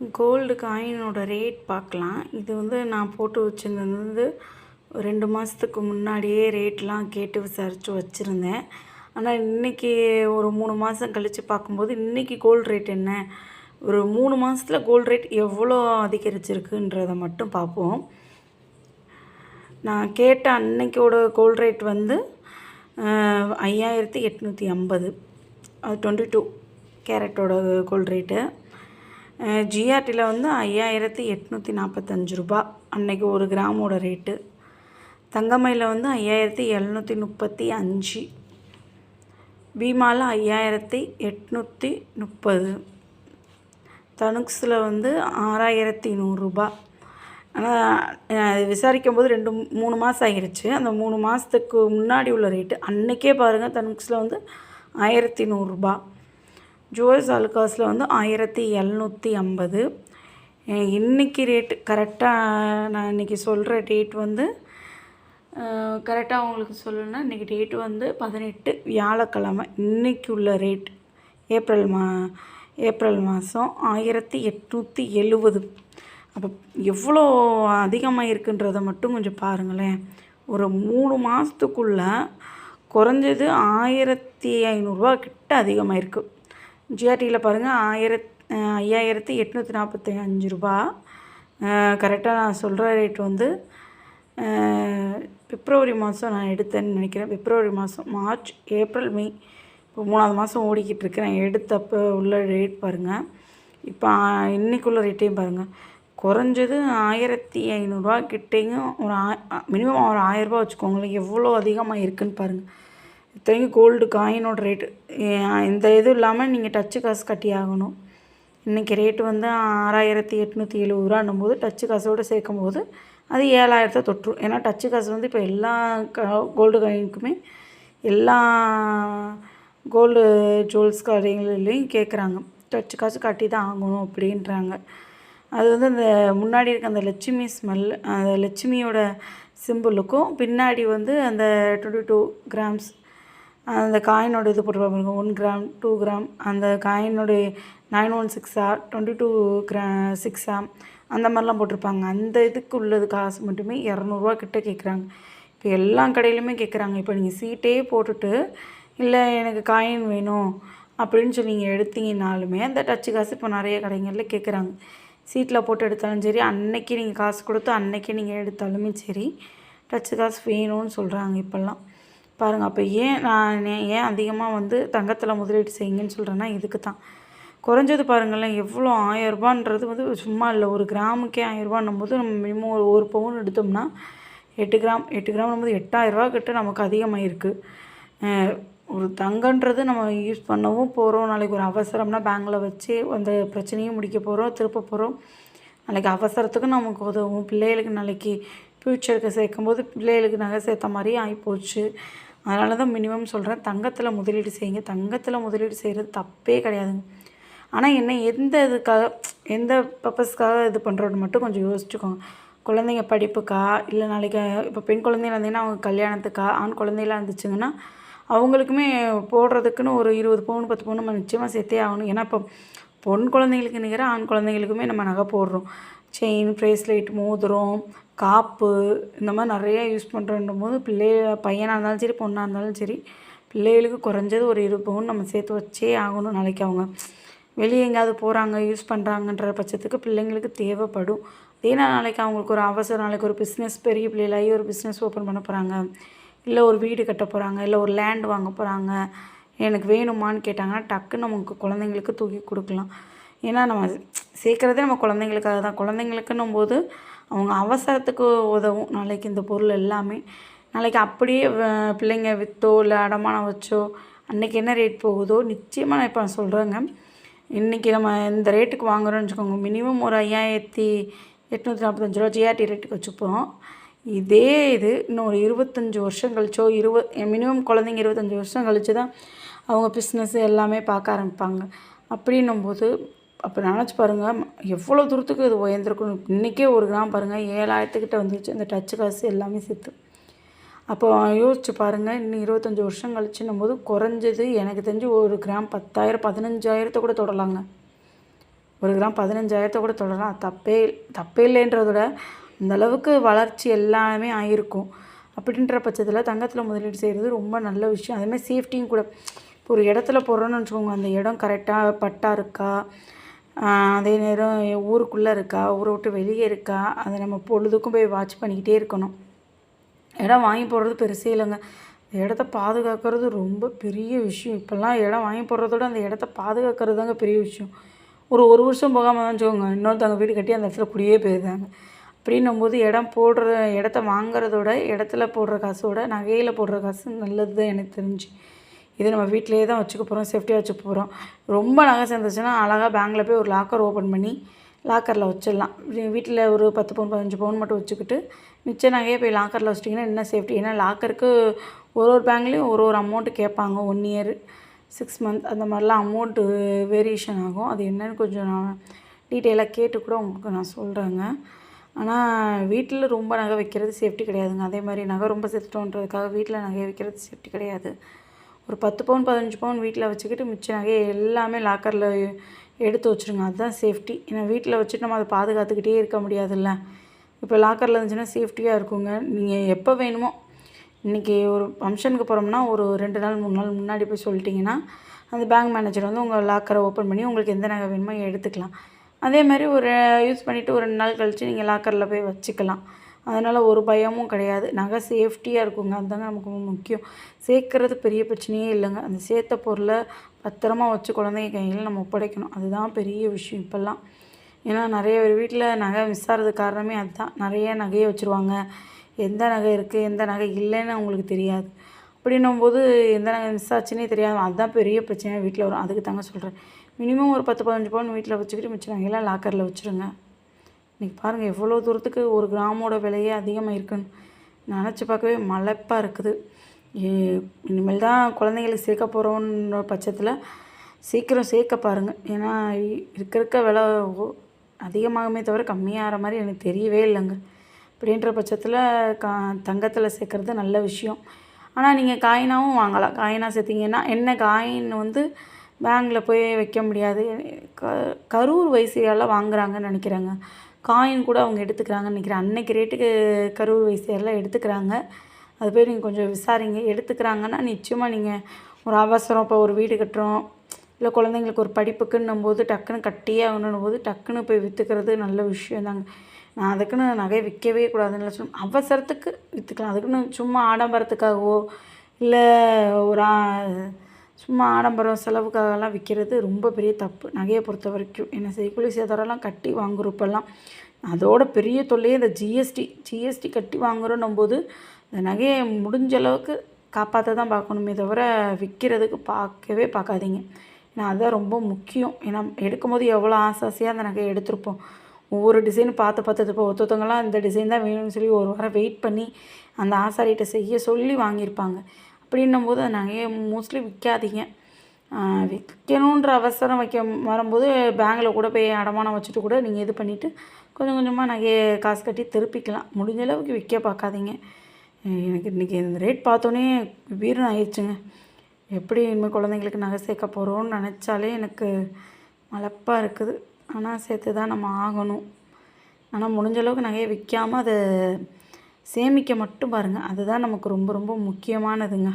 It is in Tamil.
கோல்டு காயினோட ரேட் பார்க்கலாம். இது நான் போட்டு வச்சுருந்தது 2 மாதத்துக்கு முன்னாடியே ரேட்லாம் கேட்டு விசாரித்து வச்சுருந்தேன். ஆனால் இன்றைக்கி ஒரு 3 மாதம் கழித்து பார்க்கும்போது இன்றைக்கி கோல்டு ரேட் என்ன, ஒரு 3 மாதத்தில் கோல்டு ரேட் எவ்வளோ அதிகரிச்சிருக்குன்றதை மட்டும் பார்ப்போம். நான் கேட்ட அன்னைக்கோட கோல்டு ரேட் 5850. அது 22 கேரட்டோட கோல்டு ரேட்டு. ஜிஆர்டியில் 5845 ரூபா அன்றைக்கி ஒரு கிராமோட ரேட்டு. தங்கமயில 5735, பீமாவில் 5830, தனுக்ஸில் 6100 ரூபா. ஆனால் விசாரிக்கும் போது 2-3 மாதம் ஆகிருச்சு. அந்த 3 மாதத்துக்கு முன்னாடி உள்ள ரேட்டு அன்றைக்கே பாருங்கள். தனுக்ஸில் 1100 ரூபா, ஜோஸ் அலுகாஸில் 1750. இன்றைக்கி ரேட்டு கரெக்டாக நான் இன்றைக்கி சொல்கிற டேட் கரெக்டாக உங்களுக்கு சொல்லணுன்னா இன்றைக்கி டேட்டு 18 வியாழக்கிழமை. இன்றைக்கி உள்ள ரேட் ஏப்ரல் மாதம் 1870. அப்போ எவ்வளோ அதிகமாக இருக்குன்றதை மட்டும் கொஞ்சம் பாருங்களேன். ஒரு 3 மாதத்துக்குள்ளே குறைஞ்சது 1500 கிட்ட அதிகமாக இருக்குது. ஜிஆர்டியில் பாருங்கள் 5845 ரூபா. கரெக்டாக நான் சொல்கிற ரேட் பிப்ரவரி மாதம் நான் எடுத்தேன்னு நினைக்கிறேன். பிப்ரவரி மாதம், மார்ச், ஏப்ரல், மே, இப்போ 3ஆவது மாதம் ஓடிக்கிட்டு இருக்கு. நான் எடுத்தப்போ உள்ள ரேட் பாருங்கள். இப்போ இன்றைக்குள்ள ரேட்டையும் பாருங்கள். குறைஞ்சது 1500 கிட்டேயும் ஒரு மினிமம் ஒரு 1000 ரூபா வச்சுக்கோங்களேன். எவ்வளோ அதிகமாக இருக்குதுன்னு பாருங்கள். இத்தனைக்கும் கோல்டு காயினோட ரேட்டு இந்த இது இல்லாமல் நீங்கள் டச்சு காசு கட்டி ஆகணும். இன்றைக்கி ரேட்டு 6870 ரூபான்னும் போது டச்சு காசோடு சேர்க்கும் போது அது 7000 தொற்றும். ஏன்னா டச்சு காசு இப்போ எல்லா கோல்டு காயினுக்குமே எல்லா கோல்டு ஜுவல்ஸ் கடைகள்லேயும் கேட்குறாங்க. டச்சு காசு கட்டி தான் ஆகணும் அப்படின்றாங்க. அது இந்த முன்னாடி இருக்க அந்த லட்சுமி ஸ்மெல், அந்த லட்சுமியோட சிம்பிளுக்கும் பின்னாடி அந்த 22 கிராம்ஸ் அந்த காயினோட இது போட்டுருப்பாங்க. 1 கிராம், 2 கிராம், அந்த காயினோடைய 916 22 6 அந்த மாதிரிலாம் போட்டிருப்பாங்க. அந்த இதுக்கு உள்ளது காசு மட்டுமே 200 கிட்ட கேட்குறாங்க. இப்போ எல்லா கடையிலுமே கேட்குறாங்க. இப்போ நீங்கள் சீட்டே போட்டுட்டு இல்லை எனக்கு காயின் வேணும் அப்படின்னு சொல்லி நீங்கள் எடுத்தீங்கன்னாலுமே அந்த டச்சு காசு இப்போ நிறைய கடைகளில் கேட்குறாங்க. சீட்டில் போட்டு எடுத்தாலும் சரி, அன்னைக்கு நீங்கள் காசு கொடுத்து அன்னைக்கு நீங்கள் எடுத்தாலுமே சரி, டச்சு காசு வேணும்னு சொல்கிறாங்க இப்போல்லாம். பாருங்கள். அப்போ நான் ஏன் அதிகமாக தங்கத்தில் முதலீடு செய்யுங்கன்னு சொல்கிறேன்னா இதுக்கு தான். குறைஞ்சது பாருங்களேன், எவ்வளோ 1000 ரூபான்றது சும்மா இல்லை. ஒரு கிராமுக்கே 1000 ரூபான்னும் போது நம்ம மினிமம் ஒரு பவுன் எடுத்தோம்னா 8 கிராம் 8 கிராம் 8000 ரூபா கிட்ட நமக்கு அதிகமாக இருக்குது. ஒரு தங்கன்றது நம்ம யூஸ் பண்ணவும் போகிறோம். நாளைக்கு ஒரு அவசரம்னா பேங்கில் வச்சு அந்த பிரச்சனையும் முடிக்க போகிறோம், திருப்ப போகிறோம். நாளைக்கு அவசரத்துக்கு நமக்கு உதவும். பிள்ளைகளுக்கு நாளைக்கு ஃப்யூச்சருக்கு சேர்க்கும்போது பிள்ளைகளுக்கு நகை சேர்த்த மாதிரி ஆகிப்போச்சு. அதனால தான் மினிமம் சொல்கிறேன், தங்கத்தில் முதலீடு செய்யுங்க. தங்கத்தில் முதலீடு செய்கிறது தப்பே கிடையாதுங்க. ஆனால் எந்த இதுக்காக, எந்த பர்பஸ்க்காக இது பண்ணுறோன்னு மட்டும் கொஞ்சம் யோசிச்சுக்கோங்க. குழந்தைங்க படிப்புக்கா, இல்லை நாளைக்கு இப்போ பெண் குழந்தைங்க இருந்தீங்கன்னா அவங்க கல்யாணத்துக்கா, ஆண் குழந்தைலாம் இருந்துச்சுங்கன்னா அவங்களுக்குமே போடுறதுக்குன்னு ஒரு 20 பவுன் 10 பவுன் நம்ம நிச்சயமாக சேர்த்தே ஆகணும். ஏன்னா இப்போ பொன் குழந்தைங்களுக்கு நிகராக ஆண் குழந்தைங்களுக்குமே நம்ம நகை போடுறோம். செயின், ப்ரேஸ்லெட், மோதிரம், காப்பு, இந்த மாதிரி நிறையா யூஸ் பண்ணுறோன்னும் போது பையனாக இருந்தாலும் சரி, பொண்ணாக இருந்தாலும் சரி, பிள்ளைகளுக்கு குறைஞ்சது ஒரு 20 பவுன் நம்ம சேர்த்து வச்சே ஆகணும். நாளைக்கு அவங்க வெளியே எங்கேயாவது போகிறாங்க, யூஸ் பண்ணுறாங்கன்ற பட்சத்துக்கு பிள்ளைங்களுக்கு தேவைப்படும். ஏன்னா நாளைக்கு அவங்களுக்கு ஒரு அவசரம், நாளைக்கு ஒரு பிஸ்னஸ், பெரிய பிள்ளைகளாகி ஒரு பிஸ்னஸ் ஓப்பன் பண்ண போகிறாங்க, இல்லை ஒரு வீடு கட்ட போகிறாங்க, இல்லை ஒரு லேண்ட் வாங்க போகிறாங்க, எனக்கு வேணுமான்னு கேட்டாங்கன்னா டக்குன்னு நமக்கு குழந்தைங்களுக்கு தூக்கி கொடுக்கலாம். ஏன்னா நம்ம சேர்க்குறதே நம்ம குழந்தைங்களுக்காக தான். குழந்தைங்களுக்குன்னும் போது அவங்க அவசரத்துக்கு உதவும் நாளைக்கு இந்த பொருள் எல்லாமே. நாளைக்கு அப்படியே பிள்ளைங்க விற்றோ இல்லை அடமானம் வச்சோ அன்றைக்கி என்ன ரேட் போகுதோ நிச்சயமாக நான் இப்போ சொல்கிறேங்க. இன்றைக்கி நம்ம இந்த ரேட்டுக்கு வாங்குகிறோன்னு வச்சுக்கோங்க, மினிமம் ஒரு 5845 ரூபா ஜிஆர்டி ரேட்டுக்கு வச்சுப்போம். இதே இது இன்னும் ஒரு 25 வருஷம் கழிச்சோ, மினிமம் குழந்தைங்க 25 வருஷம் கழிச்சு தான் அவங்க பிஸ்னஸ் எல்லாமே பார்க்க ஆரம்பிப்பாங்க. அப்படின்னும்போது அப்போ நினச்சி பாருங்கள் எவ்வளோ தூரத்துக்கு இது உயர்ந்திருக்கணும். இன்றைக்கே ஒரு கிராம் பாருங்கள் 7000 கிட்ட வந்துருச்சு, இந்த டச்சு காசு எல்லாமே சேர்த்து. அப்போ யோசிச்சு பாருங்கள், இன்னும் 25 வருஷம் கழிச்சுன்னும் போது குறைஞ்சது எனக்கு தெரிஞ்சு ஒரு கிராம் 10,000 15,000 கூட தொடலாங்க. 1 கிராம் 15,000 கூட தொடரலாம். தப்பே இல்லைன்றத விட அந்தளவுக்கு வளர்ச்சி எல்லாமே ஆகிருக்கும். அப்படின்ற பட்சத்தில் தங்கத்தில் முதலீடு செய்கிறது ரொம்ப நல்ல விஷயம். அதேமாதிரி சேஃப்டியும் கூட. இப்போ ஒரு இடத்துல போடுறோன்னு வச்சுக்கோங்க, அந்த இடம் கரெக்டாக பட்டா இருக்கா, அதே நேரம் ஊருக்குள்ளே இருக்கா, ஊரை விட்டு வெளியே இருக்கா, அதை நம்ம பொழுதுக்கும் போய் வாட்ச் பண்ணிக்கிட்டே இருக்கணும். இடம் வாங்கி போடுறது பெருசே இல்லைங்க. இடத்த பாதுகாக்கிறது ரொம்ப பெரிய விஷயம். இப்போல்லாம் இடம் வாங்கி போடுறதோட அந்த இடத்த பாதுகாக்கிறது தாங்க பெரிய விஷயம். ஒரு வருஷம் போகாமல் தான் வச்சுக்கோங்க, இன்னொருத்தவங்க வீடு கட்டி அந்த இடத்துல குடியே போயிருந்தாங்க. அப்படின்னும்போது இடத்த வாங்குறதோட இடத்துல போடுற காசோட நகையில் போடுற காசு நல்லது தான் எனக்கு தெரிஞ்சு. இது நம்ம வீட்டிலேயே தான் வச்சுக்க போகிறோம், சேஃப்டியாக வச்சுக்க போகிறோம். ரொம்ப நகை சேர்ந்துச்சுன்னா அழகாக பேங்கில் போய் ஒரு லாக்கர் ஓப்பன் பண்ணி லாக்கரில் வச்சிடலாம். வீட்டில் ஒரு 10 பவுன் 15 பவுன் மட்டும் வச்சுக்கிட்டு மிச்ச நகையை போய் லாக்கரில் வச்சிட்டிங்கன்னா என்ன சேஃப்டி. ஏன்னா லாக்கருக்கு ஒரு பேங்க்லேயும் ஒரு அமௌண்ட்டு கேட்பாங்க. 1 இயர் 6 மந்த் அந்த மாதிரிலாம் அமௌண்ட்டு வேரியேஷன் ஆகும். அது என்னென்னு கொஞ்சம் நான் டீட்டெயிலாக கேட்டு கூட உங்களுக்கு நான் சொல்கிறேங்க. ஆனால் வீட்டில் ரொம்ப நகை வைக்கிறது சேஃப்டி கிடையாதுங்க. அதே மாதிரி நகை ரொம்ப சேர்த்துட்டோன்றதுக்காக வீட்டில் நகையை வைக்கிறது சேஃப்டி கிடையாது. ஒரு 10 பவுன் 15 பவுன் வீட்டில் வச்சுக்கிட்டு மிச்ச நகையை எல்லாமே லாக்கரில் எடுத்து வச்சுருங்க. அதுதான் சேஃப்டி. ஏன்னா வீட்டில் வச்சுட்டு நம்ம அதை பாதுகாத்துக்கிட்டே இருக்க முடியாதுல்ல. இப்போ லாக்கரில் இருந்துச்சுன்னா சேஃப்டியாக இருக்குங்க. நீங்கள் எப்போ வேணுமோ, இன்றைக்கி ஒரு ஃபங்க்ஷனுக்கு போகிறோம்னா ஒரு 2 நாள் 3 நாள் முன்னாடி போய் சொல்லிட்டிங்கன்னா அந்த பேங்க் மேனேஜர் வந்து உங்கள் லாக்கரை ஓப்பன் பண்ணி உங்களுக்கு எந்த நகை வேணுமோ எடுத்துக்கலாம். அதே மாதிரி ஒரு யூஸ் பண்ணிவிட்டு ஒரு 2 நாள் கழித்து நீங்கள் லாக்கரில் போய் வச்சுக்கலாம். அதனால் ஒரு பயமும் கிடையாது. நகை சேஃப்டியாக இருக்குங்க. அதுதாங்க நமக்கு முக்கியம். சேர்க்குறது பெரிய பிரச்சனையே இல்லைங்க. அந்த சேர்த்த பொருளை பத்திரமா வச்சு குழந்தைங்க கையில் நம்ம ஒப்படைக்கணும். அதுதான் பெரிய விஷயம் இப்போல்லாம். ஏன்னா நிறைய பேர் வீட்டில் நகை மிஸ் ஆகிறதுக்கு காரணமே அதுதான். நிறைய நகையை வச்சுருவாங்க. எந்த நகை இருக்குது எந்த நகை இல்லைன்னு அவங்களுக்கு தெரியாது. அப்படின்னும்போது எந்த நகை மிஸ் ஆச்சுன்னே தெரியாது. அதுதான் பெரிய பிரச்சனையாக வீட்டில் வரும். அதுக்கு தாங்க சொல்கிறேன், மினிமம் ஒரு 10 15 பவுன் வீட்டில் வச்சுக்கிட்டு மிச்ச நகையெல்லாம் லாக்கரில் வச்சுருங்க. இன்றைக்கி பாருங்கள் எவ்வளோ தூரத்துக்கு ஒரு கிராமோட விலையே அதிகமாக இருக்குன்னு நினச்சி பார்க்கவே மலைப்பாக இருக்குது. இனிமேல் தான் குழந்தைங்களுக்கு சேர்க்க போகிறோன்ற பட்சத்தில் சீக்கிரம் சேர்க்க பாருங்கள். ஏன்னா இருக்க விலை அதிகமாகுமே தவிர கம்மியாகிற மாதிரி எனக்கு தெரியவே இல்லைங்க. அப்படின்ற பட்சத்தில் தங்கத்தில் சேர்க்குறது நல்ல விஷயம். ஆனால் நீங்கள் காயினாகவும் வாங்கலாம். காயினாக சேர்த்திங்கன்னா என்ன காயின் வந்து பேங்கில் போய் வைக்க முடியாது. கரூர் வைசியால் வாங்குறாங்கன்னு நினைக்கிறாங்க. காயின் கூட அவங்க எடுத்துக்கிறாங்கன்னு நினைக்கிறேன். அன்னைக்கு ரேட்டுக்கு கரூர் வைசியாலாம் எடுத்துக்கிறாங்க. அது போய் நீங்கள் கொஞ்சம் விசாரிங்க. எடுத்துக்கிறாங்கன்னா நிச்சயமாக நீங்கள் ஒரு அவசரம், இப்போ ஒரு வீடு கட்டுறோம் இல்லை குழந்தைங்களுக்கு ஒரு படிப்புக்குன்னும் போது டக்குன்னு கட்டியே ஆகணும் போது டக்குன்னு போய் விற்றுக்கிறது நல்ல விஷயம் தாங்க. நான் அதுக்குன்னு நகை விற்கவே கூடாதுன்னு சொல்லணும். அவசரத்துக்கு விற்றுக்கலாம். அதுக்குன்னு சும்மா ஆடம்பரத்துக்காகவோ இல்லை ஒரு சும்மா ஆடம்பரம் செலவுக்காகலாம் விற்கிறது ரொம்ப பெரிய தப்பு நகையை பொறுத்த வரைக்கும். ஏன்னா செய்கூலி சேதாரம்லாம் கட்டி வாங்குறப்பெல்லாம் அதோட பெரிய தொல்லையே இந்த ஜிஎஸ்டி கட்டி வாங்குறோன்னும் போது இந்த நகையை முடிஞ்ச அளவுக்கு காப்பாற்ற தான் பார்க்கணுமே தவிர விற்கிறதுக்கு பார்க்கவே பார்க்காதீங்க. ஏன்னா அதுதான் ரொம்ப முக்கியம். ஏன்னா எடுக்கும்போது எவ்வளோ ஆசையாக அந்த நகையை எடுத்திருப்போம். ஒவ்வொரு டிசைனும் பார்த்து இப்போ ஒருத்தவங்களாம் இந்த டிசைன் தான் வேணும்னு சொல்லி ஒரு வாரம் வெயிட் பண்ணி அந்த ஆசாரிகிட்ட செய்ய சொல்லி வாங்கியிருப்பாங்க. அப்படின்னும் போது அந்த நகையை மோஸ்ட்லி விற்காதீங்க. விற்கணுன்ற அவசரம் வரும்போது பேங்கில் கூட போய் அடமானம் வச்சுட்டு கூட நீங்கள் இது பண்ணிவிட்டு கொஞ்சம் கொஞ்சமாக நகையை காசு கட்டி திருப்பிக்கலாம். முடிஞ்ச அளவுக்கு விற்க பார்க்காதீங்க. எனக்கு இன்றைக்கி இந்த ரேட் பார்த்தோன்னே வீரம் ஆயிடுச்சுங்க. எப்படி இனிமேல் குழந்தைங்களுக்கு நகை சேர்க்க போகிறோன்னு நினச்சாலே எனக்கு மலைப்பாக இருக்குது. ஆனால் சேர்த்து தான் நம்ம ஆகணும். ஆனால் முடிஞ்ச அளவுக்கு நகையை விற்காமல் அதை சேமிக்க மட்டும் பாருங்கள். அதுதான் நமக்கு ரொம்ப ரொம்ப முக்கியமானதுங்க.